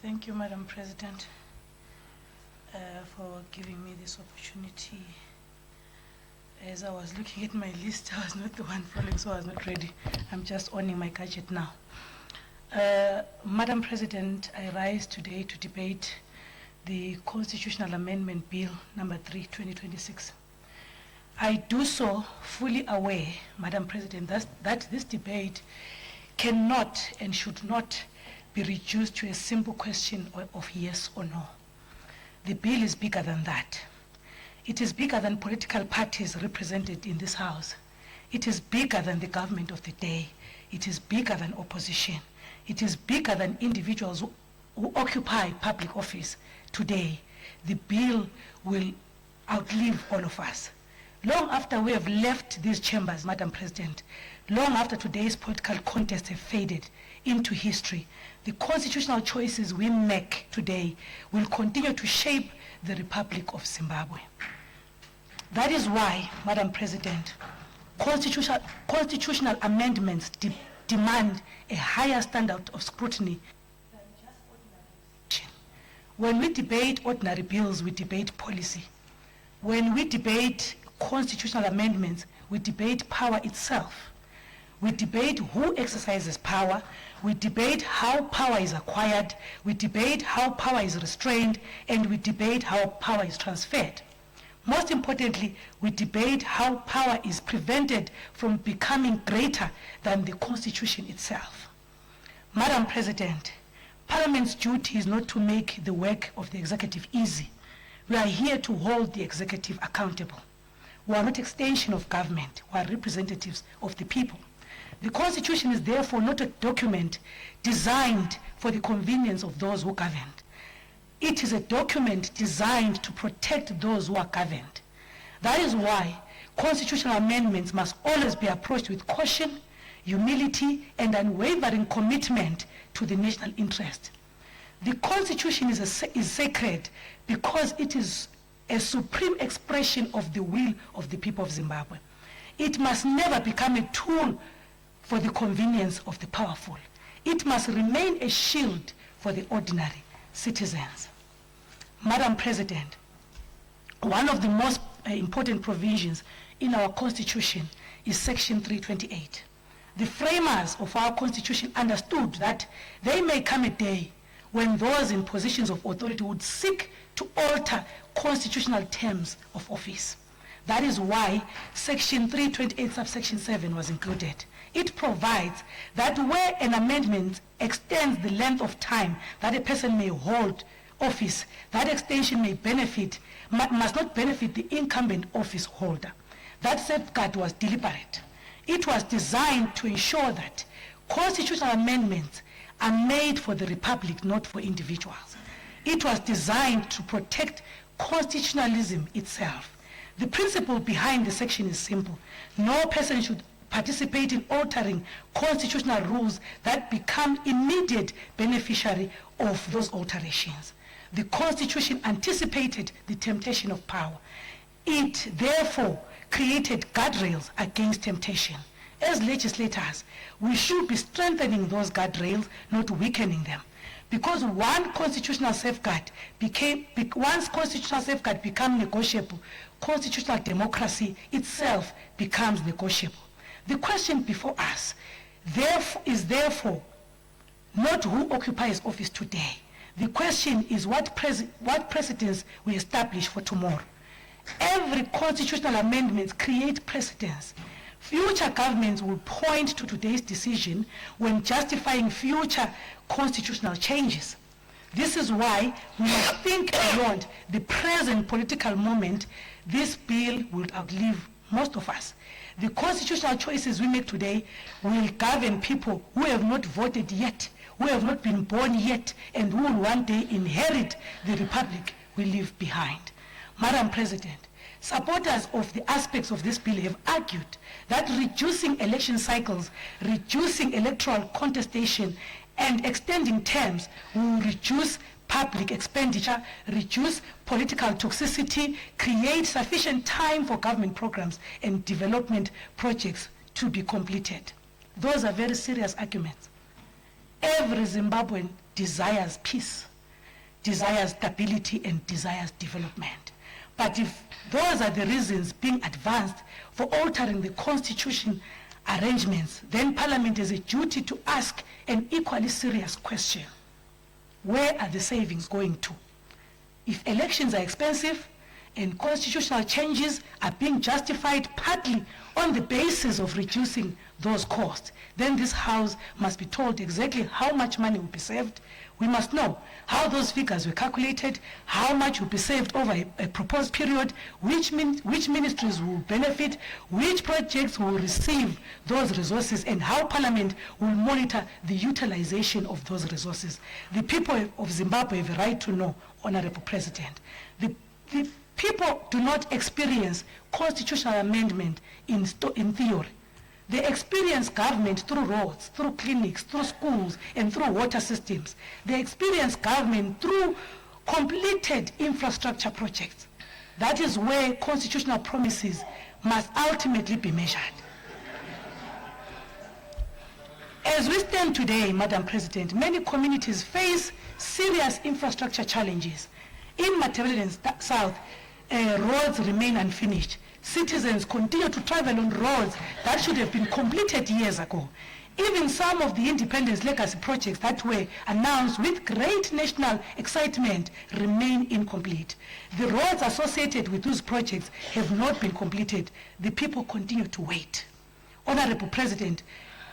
Thank you, Madam President, for giving me this opportunity. As I was looking at my list, I was not the one following, so I was not ready. I'm just owning my gadget now. Madam President, I rise today to debate the Constitutional Amendment Bill number 3, 2026. I do so fully aware, Madam President, that this debate cannot and should not be reduced to a simple question of yes or no. The bill is bigger than that. It is bigger than political parties represented in this House. It is bigger than the government of the day. It is bigger than opposition. It is bigger than individuals who occupy public office today. The bill will outlive all of us. Long after we have left these chambers, Madam President, long after today's political contests have faded into history, the constitutional choices we make today will continue to shape the Republic of Zimbabwe. That is why, Madam President, constitutional amendments demand a higher standard of scrutiny than just ordinary action. When we debate ordinary bills, we debate policy. When we debate constitutional amendments, we debate power itself. We debate who exercises power. We debate how power is acquired. We debate how power is restrained, and we debate how power is transferred. Most importantly, we debate how power is prevented from becoming greater than the Constitution itself. Madam President, Parliament's duty is not to make the work of the executive easy. We are here to hold the executive accountable. We are not extension of government. We are representatives of the people. The Constitution is therefore not a document designed for the convenience of those who govern. It is a document designed to protect those who are governed. That is why constitutional amendments must always be approached with caution, humility, and unwavering commitment to the national interest. The Constitution is sacred because it is a supreme expression of the will of the people of Zimbabwe. It must never become a tool for the convenience of the powerful. It must remain a shield for the ordinary citizens. Madam President, one of the most important provisions in our Constitution is Section 328. The framers of our Constitution understood that there may come a day when those in positions of authority would seek to alter constitutional terms of office. That is why Section 328 subsection 7 was included. It provides that where an amendment extends the length of time that a person may hold office, that extension must not benefit the incumbent office holder. That safeguard was deliberate. It was designed to ensure that constitutional amendments are made for the Republic, not for individuals. It was designed to protect constitutionalism itself. The principle behind the section is simple. No person should participate in altering constitutional rules that become immediate beneficiary of those alterations. The Constitution anticipated the temptation of power. It therefore created guardrails against temptation. As legislators, we should be strengthening those guardrails, not weakening them. Because once constitutional safeguard become negotiable, constitutional democracy itself becomes negotiable. The question before us is therefore not who occupies office today. The question is what precedents we establish for tomorrow. Every constitutional amendment creates precedents. Future governments will point to today's decision when justifying future constitutional changes. This is why we must think beyond the present political moment. This bill will outlive most of us. The constitutional choices we make today will govern people who have not voted yet, who have not been born yet, and who will one day inherit the Republic we leave behind. Madam President, supporters of the aspects of this bill have argued that reducing election cycles, reducing electoral contestation, and extending terms will reduce public expenditure, reduce political toxicity, create sufficient time for government programs and development projects to be completed. Those are very serious arguments. Every Zimbabwean desires peace, desires stability, and desires development. But if those are the reasons being advanced for altering the constitution arrangements, then Parliament has a duty to ask an equally serious question. Where are the savings going to? If elections are expensive and constitutional changes are being justified partly on the basis of reducing those costs, then this House must be told exactly how much money will be saved. We must know how those figures were calculated, how much will be saved over a proposed period, which ministries will benefit, which projects will receive those resources, and how Parliament will monitor the utilization of those resources. The people of Zimbabwe have a right to know, Honorable President. The people do not experience constitutional amendment in theory. They experience government through roads, through clinics, through schools, and through water systems. They experience government through completed infrastructure projects. That is where constitutional promises must ultimately be measured. As we stand today, Madam President, many communities face serious infrastructure challenges. In Matabele and South, roads remain unfinished. Citizens continue to travel on roads that should have been completed years ago. Even some of the independence legacy projects that were announced with great national excitement remain incomplete. The roads associated with those projects have not been completed. The people continue to wait. Honorable President,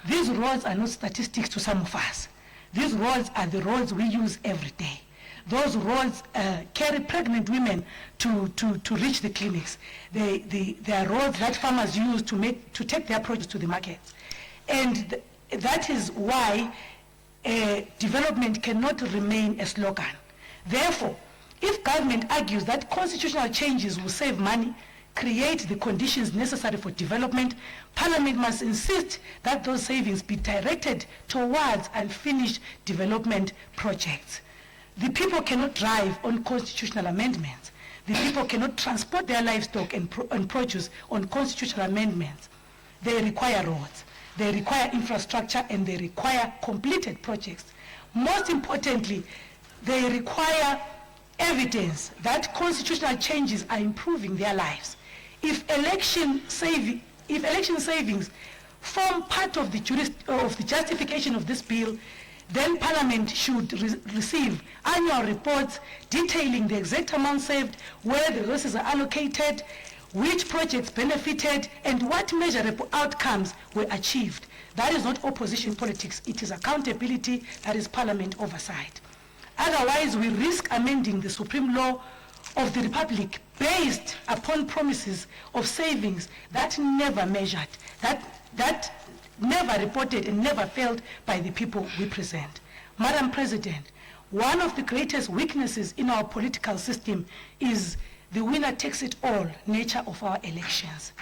these roads are not statistics to some of us. These roads are the roads we use every day. Those roads carry pregnant women to reach the clinics. They are roads that farmers use to take their produce to the markets. And that is why development cannot remain a slogan. Therefore, if government argues that constitutional changes will save money, create the conditions necessary for development, Parliament must insist that those savings be directed towards unfinished development projects. The people cannot drive on constitutional amendments. The people cannot transport their livestock and produce on constitutional amendments. They require roads, they require infrastructure, and they require completed projects. Most importantly, they require evidence that constitutional changes are improving their lives. If election savings form part of the justification of this bill, then Parliament should receive annual reports detailing the exact amount saved, where the resources are allocated, which projects benefited, and what measurable outcomes were achieved. That is not opposition politics. It is accountability. That is Parliament oversight. Otherwise, we risk amending the supreme law of the Republic based upon promises of savings that never measured, that never reported and never felt by the people we present. Madam President, one of the greatest weaknesses in our political system is the winner-takes-it-all nature of our elections.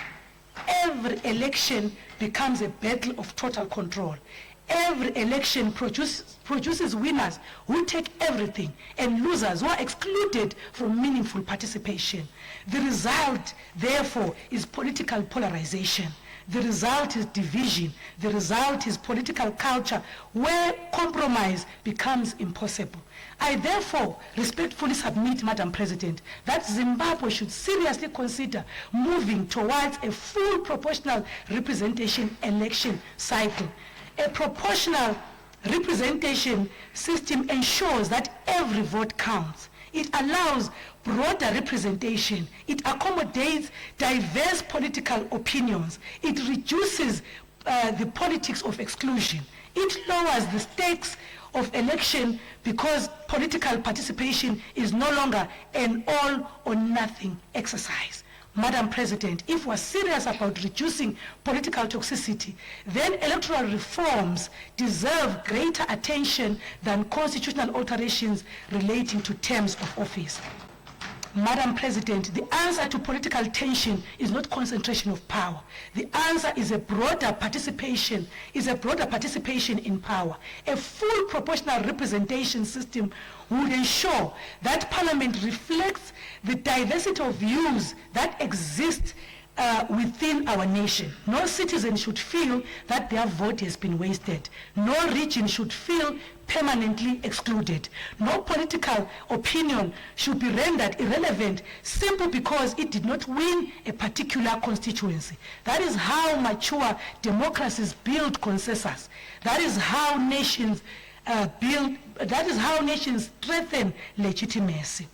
Every election becomes a battle of total control. Every election produces winners who take everything and losers who are excluded from meaningful participation. The result, therefore, is political polarization. The result is division. The result is political culture where compromise becomes impossible. I therefore respectfully submit, Madam President, that Zimbabwe should seriously consider moving towards a full proportional representation election cycle. A proportional representation system ensures that every vote counts. It allows broader representation. It accommodates diverse political opinions. It reduces the politics of exclusion. It lowers the stakes of election because political participation is no longer an all or nothing exercise. Madam President, if we're serious about reducing political toxicity, then electoral reforms deserve greater attention than constitutional alterations relating to terms of office. Madam President, the answer to political tension is not concentration of power. The answer is a broader participation, in power. A full proportional representation system would ensure that Parliament reflects the diversity of views that exist within our nation. No citizen should feel that their vote has been wasted. No region should feel permanently excluded. No political opinion should be rendered irrelevant simply because it did not win a particular constituency. That is how mature democracies build consensus. That is how nations strengthen legitimacy.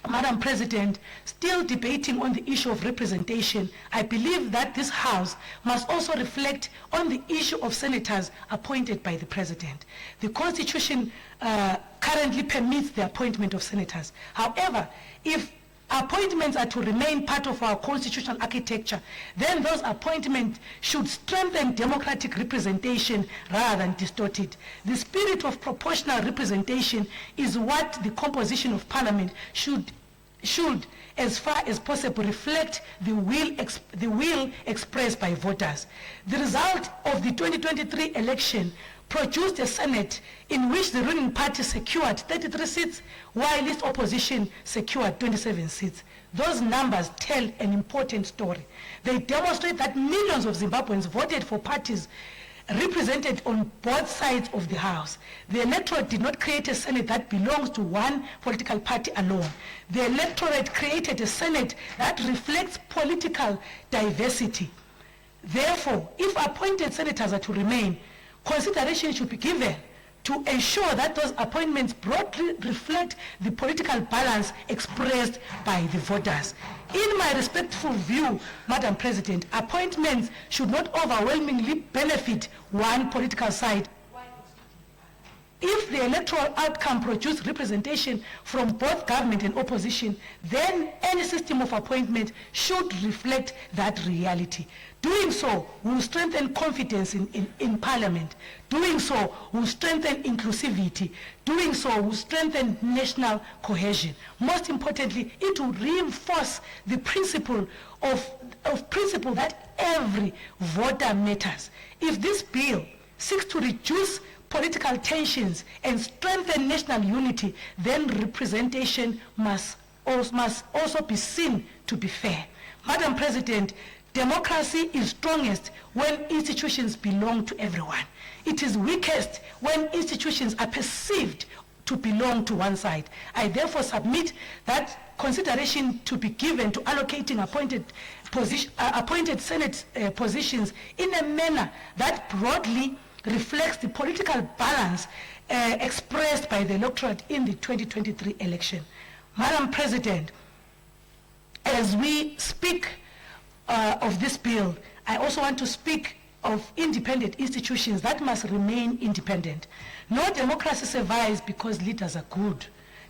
Madam President, still debating on the issue of representation, I believe that this House must also reflect on the issue of senators appointed by the President. The Constitution currently permits the appointment of senators. However, if appointments are to remain part of our constitutional architecture, then those appointments should strengthen democratic representation rather than distort it. The spirit of proportional representation is what the composition of Parliament should, as far as possible, reflect the will expressed by voters. The result of the 2023 election produced a Senate in which the ruling party secured 33 seats, while its opposition secured 27 seats. Those numbers tell an important story. They demonstrate that millions of Zimbabweans voted for parties represented on both sides of the House. The electorate did not create a Senate that belongs to one political party alone. The electorate created a Senate that reflects political diversity. Therefore, if appointed senators are to remain, consideration should be given to ensure that those appointments broadly reflect the political balance expressed by the voters. In my respectful view, Madam President, appointments should not overwhelmingly benefit one political side. If the electoral outcome produces representation from both government and opposition, then any system of appointment should reflect that reality. Doing so will strengthen confidence in Parliament. Doing so will strengthen inclusivity. Doing so will strengthen national cohesion. Most importantly, it will reinforce the principle principle that every voter matters. If this bill seeks to reduce political tensions and strengthen national unity, then representation must also be seen to be fair. Madam President, democracy is strongest when institutions belong to everyone. It is weakest when institutions are perceived to belong to one side. I therefore submit that consideration to be given to allocating appointed Senate positions in a manner that broadly reflects the political balance expressed by the electorate in the 2023 election. Madam President, as we speak of this bill, I also want to speak of independent institutions that must remain independent. No democracy survives because leaders are good.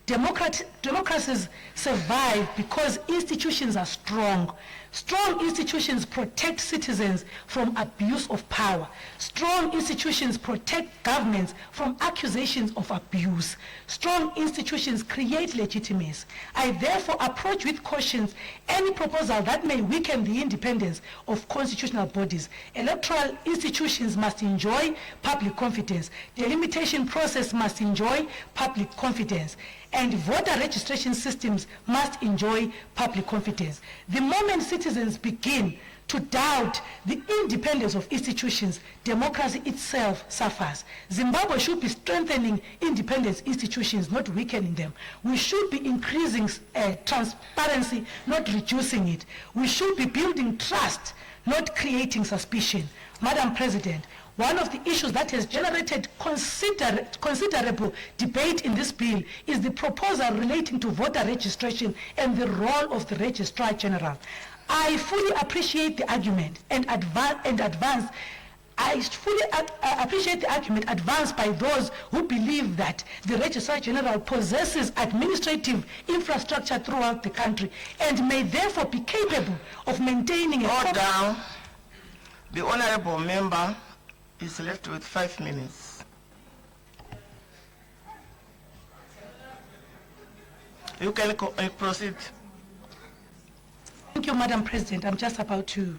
Democracies survive because institutions are strong. Strong institutions protect citizens from abuse of power. Strong institutions protect governments from accusations of abuse. Strong institutions create legitimacy. I therefore approach with caution any proposal that may weaken the independence of constitutional bodies. Electoral institutions must enjoy public confidence. The delimitation process must enjoy public confidence. And voter registration systems must enjoy public confidence. The moment citizens begin to doubt the independence of institutions, democracy itself suffers. Zimbabwe should be strengthening independent institutions, not weakening them. We should be increasing transparency, not reducing it. We should be building trust, not creating suspicion. Madam President, one of the issues that has generated considerable debate in this bill is the proposal relating to voter registration and the role of the Registrar General. I fully appreciate the argument advanced by those who believe that the Registrar General possesses administrative infrastructure throughout the country and may therefore be capable of maintaining a... down. The honorable member is left with 5 minutes. You can proceed. Thank you, Madam President. I'm just about to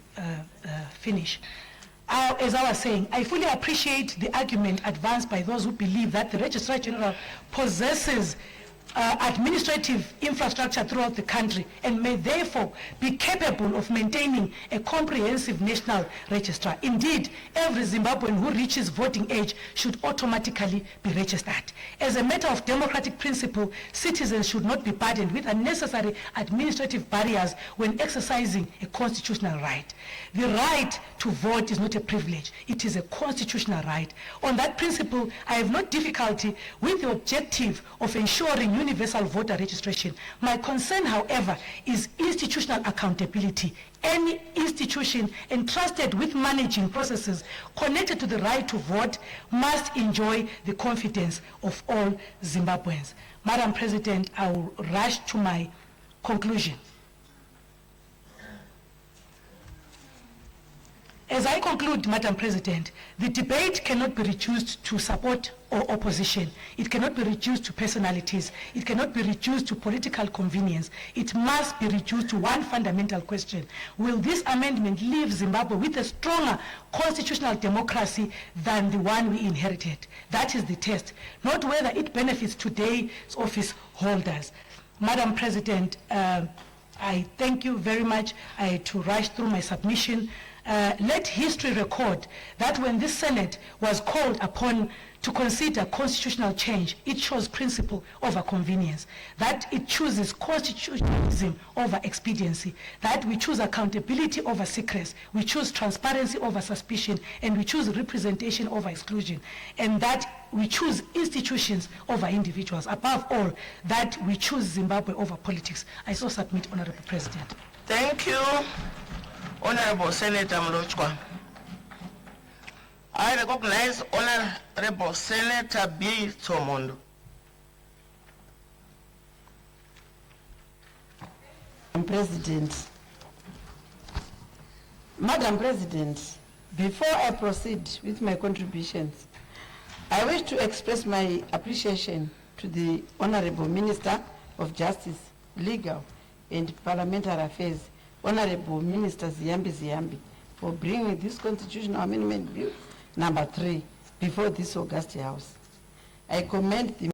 finish. As I was saying, I fully appreciate the argument advanced by those who believe that the Registrar General possesses administrative infrastructure throughout the country and may therefore be capable of maintaining a comprehensive national registrar. Indeed, every Zimbabwean who reaches voting age should automatically be registered. As a matter of democratic principle, citizens should not be burdened with unnecessary administrative barriers when exercising a constitutional right. The right to vote is not a privilege, it is a constitutional right. On that principle, I have no difficulty with the objective of ensuring universal voter registration. My concern, however, is institutional accountability. Any institution entrusted with managing processes connected to the right to vote must enjoy the confidence of all Zimbabweans. Madam President, I will rush to my conclusion. As I conclude, Madam President, the debate cannot be reduced to support or opposition. It cannot be reduced to personalities. It cannot be reduced to political convenience. It must be reduced to one fundamental question. Will this amendment leave Zimbabwe with a stronger constitutional democracy than the one we inherited? That is the test, not whether it benefits today's office holders. Madam President, I thank you very much. To rush through my submission, let history record that when this Senate was called upon to consider constitutional change, it chose principle over convenience, that it chooses constitutionalism over expediency, that we choose accountability over secrecy, we choose transparency over suspicion, and we choose representation over exclusion, and that we choose institutions over individuals. Above all, that we choose Zimbabwe over politics. I so submit, Honorable President. Thank you, Honorable Senator Mlotshwa. I recognize Honorable Senator B. Tomondo. Madam President, before I proceed with my contributions, I wish to express my appreciation to the Honorable Minister of Justice, Legal and Parliamentary Affairs, Honorable Minister Ziyambi, for bringing this Constitutional Amendment Bill number 3 before this August House. I commend the